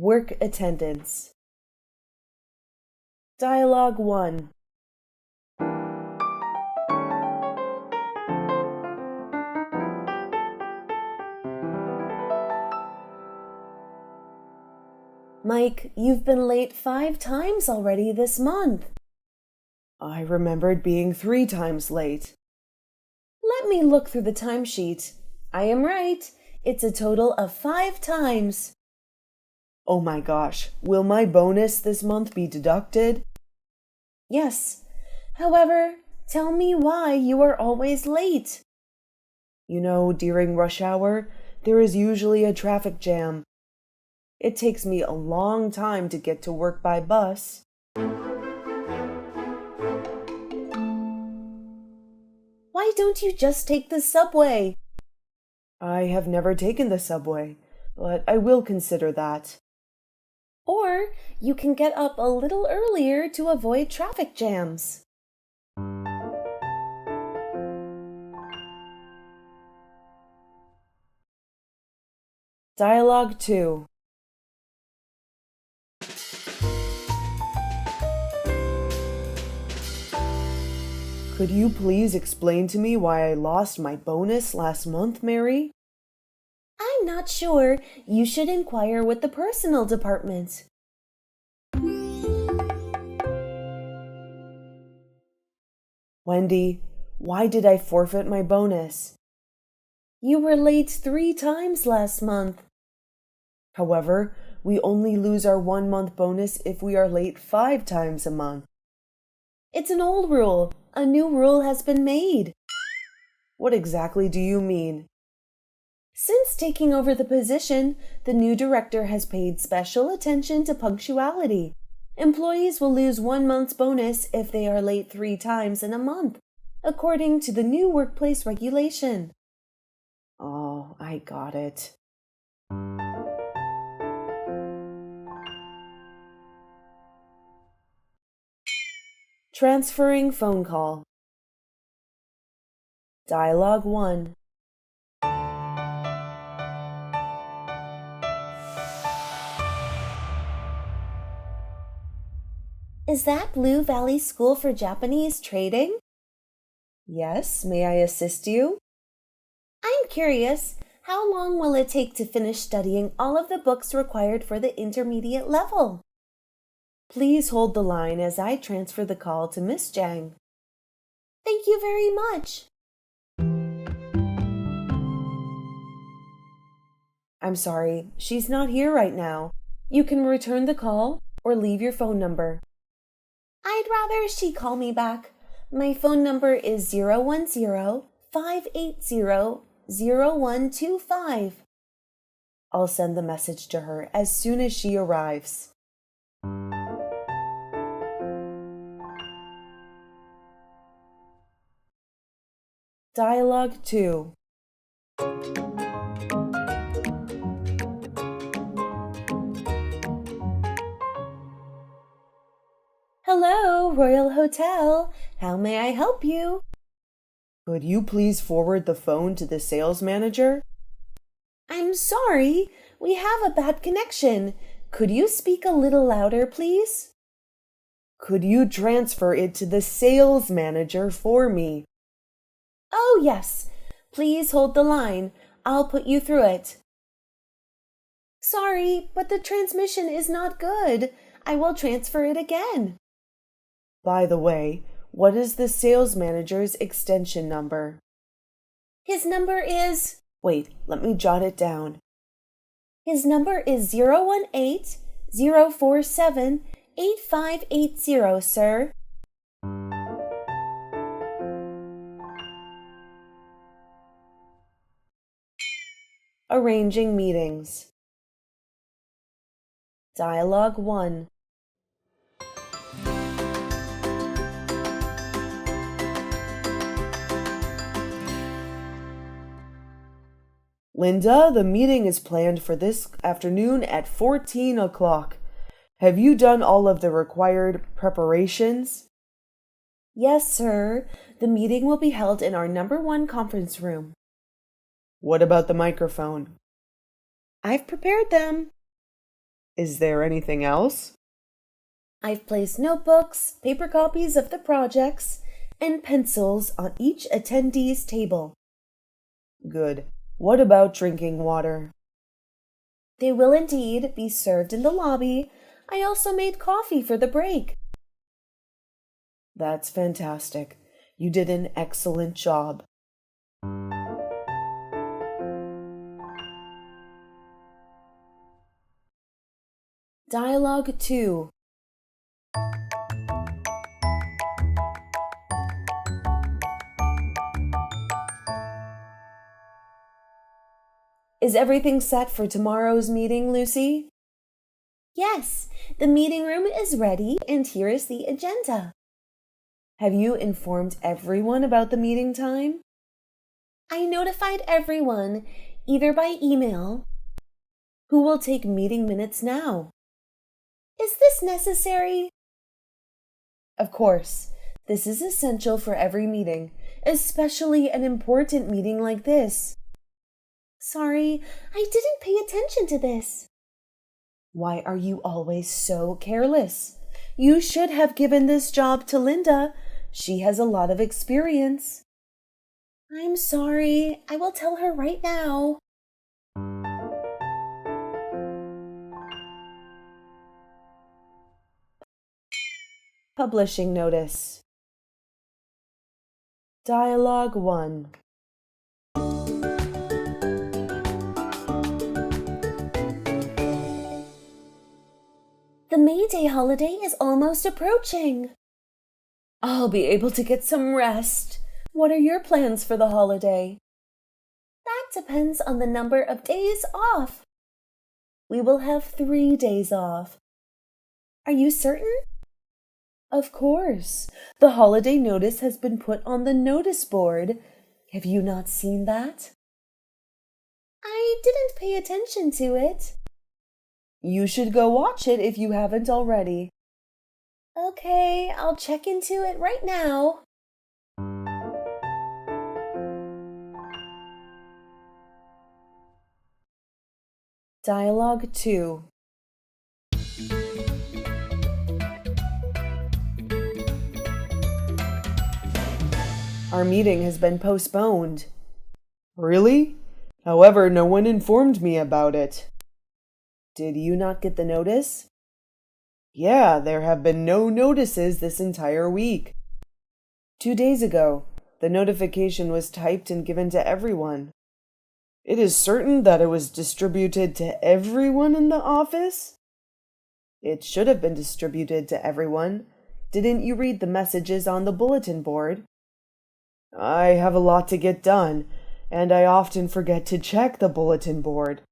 Work attendance. Dialogue 1. Mike, you've been late 5 times already this month. I remembered being 3 times late. Let me look through the timesheet. I am right. It's a total of 5 times. Oh my gosh, will my bonus this month be deducted? Yes. However, tell me why you are always late. During rush hour, there is usually a traffic jam. It takes me a long time to get to work by bus. Why don't you just take the subway? I have never taken the subway, but I will consider that. Or you can get up a little earlier to avoid traffic jams. Dialogue 2. Could you please explain to me why I lost my bonus last month, Mary? I'm not sure. You should inquire with the personal department. Wendy, why did I forfeit my bonus? You were late 3 times last month. However, we only lose our 1-month bonus if we are late 5 times a month. It's an old rule. A new rule has been made. What exactly do you mean? Since taking over the position, the new director has paid special attention to punctuality. Employees will lose 1 month's bonus if they are late 3 times in a month, according to the new workplace regulation. Oh, I got it. Transferring phone call. Dialogue 1. Is that Blue Valley School for Japanese Trading? Yes, may I assist you? I'm curious, how long will it take to finish studying all of the books required for the intermediate level? Please hold the line as I transfer the call to Miss Jang. Thank you very much. I'm sorry, she's not here right now. You can return the call or leave your phone number. I'd rather she call me back. My phone number is 010-580-0125. I'll send the message to her as soon as she arrives. Dialogue 2. Hello, Royal Hotel. How may I help you? Could you please forward the phone to the sales manager? I'm sorry, we have a bad connection. Could you speak a little louder, please? Could you transfer it to the sales manager for me? Oh, yes. Please hold the line. I'll put you through it. Sorry, but the transmission is not good. I will transfer it again. By the way, what is the sales manager's extension number? His number is... Wait, let me jot it down. His number is 018-047-8580, sir. Arranging meetings. Dialogue 1. Linda, the meeting is planned for this afternoon at 14 o'clock. Have you done all of the required preparations? Yes, sir. The meeting will be held in our number 1 conference room. What about the microphone? I've prepared them. Is there anything else? I've placed notebooks, paper copies of the projects, and pencils on each attendee's table. Good. What about drinking water? They will indeed be served in the lobby. I also made coffee for the break. That's fantastic. You did an excellent job. Dialogue 2. Is everything set for tomorrow's meeting, Lucy? Yes, the meeting room is ready and here is the agenda. Have you informed everyone about the meeting time? I notified everyone, either by email. Who will take meeting minutes now? Is this necessary? Of course. This is essential for every meeting, especially an important meeting like this. Sorry, I didn't pay attention to this. Why are you always so careless? You should have given this job to Linda. She has a lot of experience. I'm sorry. I will tell her right now. Publishing notice. Dialogue 1. The May Day holiday is almost approaching. I'll be able to get some rest. What are your plans for the holiday? That depends on the number of days off. We will have 3 days off. Are you certain? Of course. The holiday notice has been put on the notice board. Have you not seen that? I didn't pay attention to it. You should go watch it if you haven't already. Okay, I'll check into it right now. Dialogue 2. Our meeting has been postponed. Really? However, no one informed me about it. Did you not get the notice? Yeah, there have been no notices this entire week. 2 days ago, the notification was typed and given to everyone. It is certain that it was distributed to everyone in the office? It should have been distributed to everyone. Didn't you read the messages on the bulletin board? I have a lot to get done, and I often forget to check the bulletin board.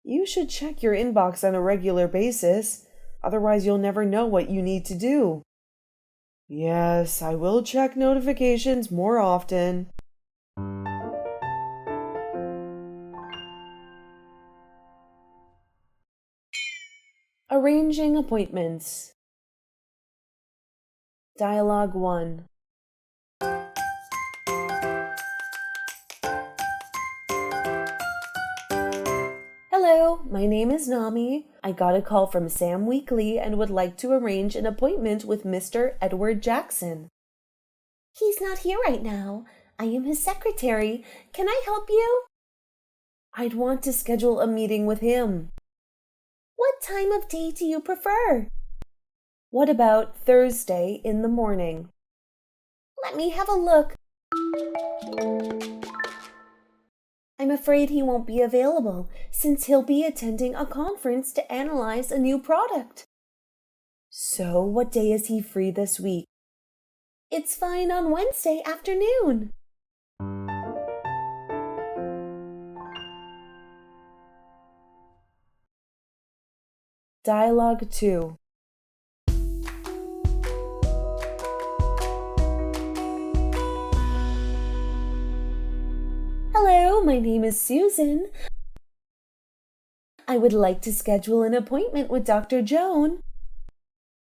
You should check your inbox on a regular basis, otherwise you'll never know what you need to do. Yes, I will check notifications more often. Arranging appointments. Dialogue 1. Hello, my name is Nami. I got a call from Sam Weekly and would like to arrange an appointment with Mr. Edward Jackson. He's not here right now. I am his secretary. Can I help you? I'd want to schedule a meeting with him. What time of day do you prefer? What about Thursday in the morning? Let me have a look. I'm afraid he won't be available since he'll be attending a conference to analyze a new product. So, what day is he free this week? It's fine on Wednesday afternoon. Dialogue 2. Hello, my name is Susan. I would like to schedule an appointment with Dr. Joan.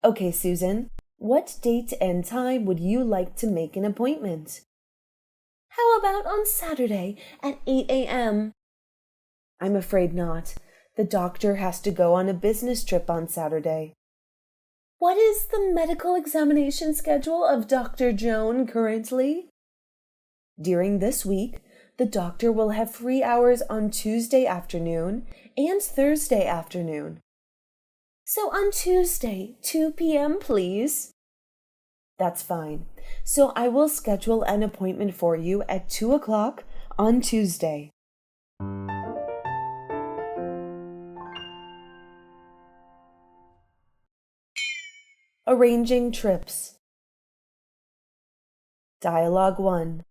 Okay, Susan, what date and time would you like to make an appointment? How about on Saturday at 8 a.m.? I'm afraid not. The doctor has to go on a business trip on Saturday. What is the medical examination schedule of Dr. Joan currently? During this week, the doctor will have free hours on Tuesday afternoon and Thursday afternoon. So on Tuesday, 2 p.m., please. That's fine. So I will schedule an appointment for you at 2 o'clock on Tuesday. Arranging trips. Dialogue 1.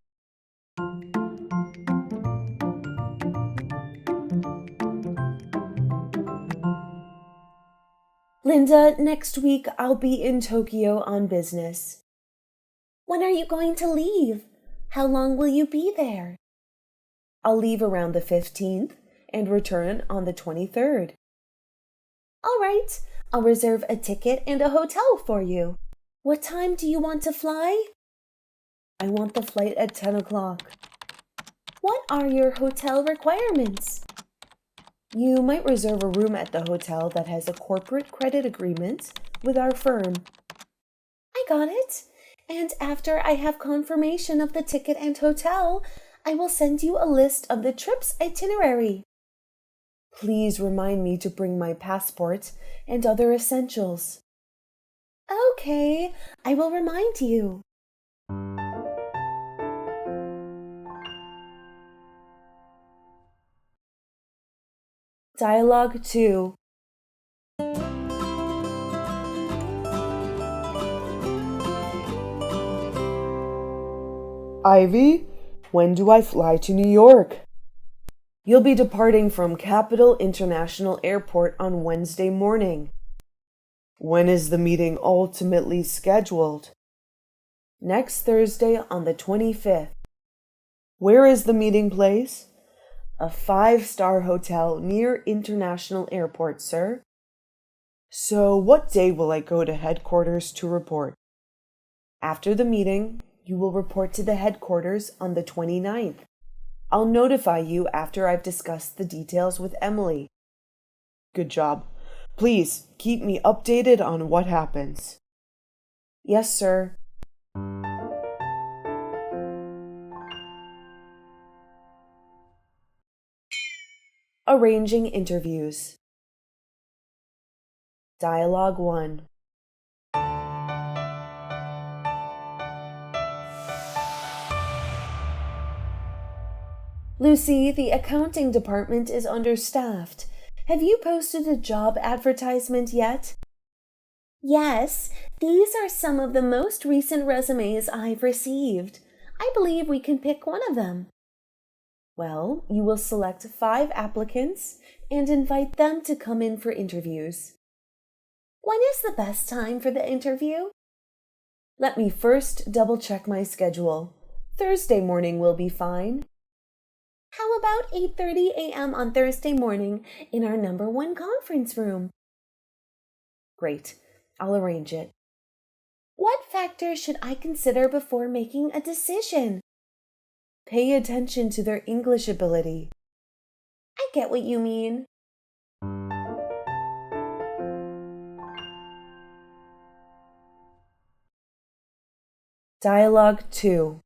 Linda, next week I'll be in Tokyo on business. When are you going to leave? How long will you be there? I'll leave around the 15th and return on the 23rd. All right, I'll reserve a ticket and a hotel for you. What time do you want to fly? I want the flight at 10 o'clock. What are your hotel requirements? You might reserve a room at the hotel that has a corporate credit agreement with our firm. I got it. And after I have confirmation of the ticket and hotel, I will send you a list of the trip's itinerary. Please remind me to bring my passport and other essentials. Okay, I will remind you. Dialogue 2. Ivy, when do I fly to New York? You'll be departing from Capital International Airport on Wednesday morning. When is the meeting ultimately scheduled? Next Thursday on the 25th. Where is the meeting place? A 5-star hotel near International Airport, sir. So what day will I go to headquarters to report? After the meeting, you will report to the headquarters on the 29th. I'll notify you after I've discussed the details with Emily. Good job. Please keep me updated on what happens. Yes, sir. Arranging interviews. Dialogue 1. Lucy, the accounting department is understaffed. Have you posted a job advertisement yet? Yes, these are some of the most recent resumes I've received. I believe we can pick one of them. Well, you will select 5 applicants and invite them to come in for interviews. When is the best time for the interview? Let me first double-check my schedule. Thursday morning will be fine. How about 8:30 a.m. on Thursday morning in our number 1 conference room? Great. I'll arrange it. What factors should I consider before making a decision? Pay attention to their English ability. I get what you mean. Dialogue 2.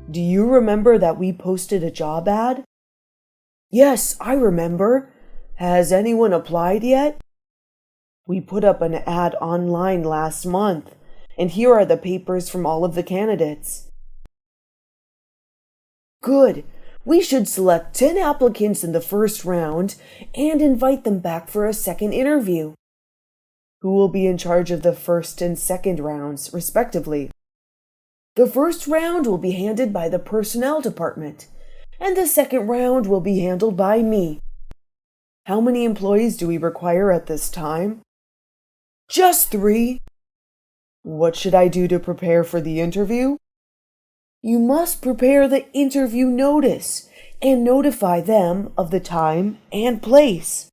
Do you remember that we posted a job ad? Yes, I remember. Has anyone applied yet? We put up an ad online last month, and here are the papers from all of the candidates. Good. We should select 10 applicants in the first round and invite them back for a second interview. Who will be in charge of the first and second rounds, respectively? The first round will be handled by the personnel department, and the second round will be handled by me. How many employees do we require at this time? Just 3. What should I do to prepare for the interview? You must prepare the interview notice and notify them of the time and place.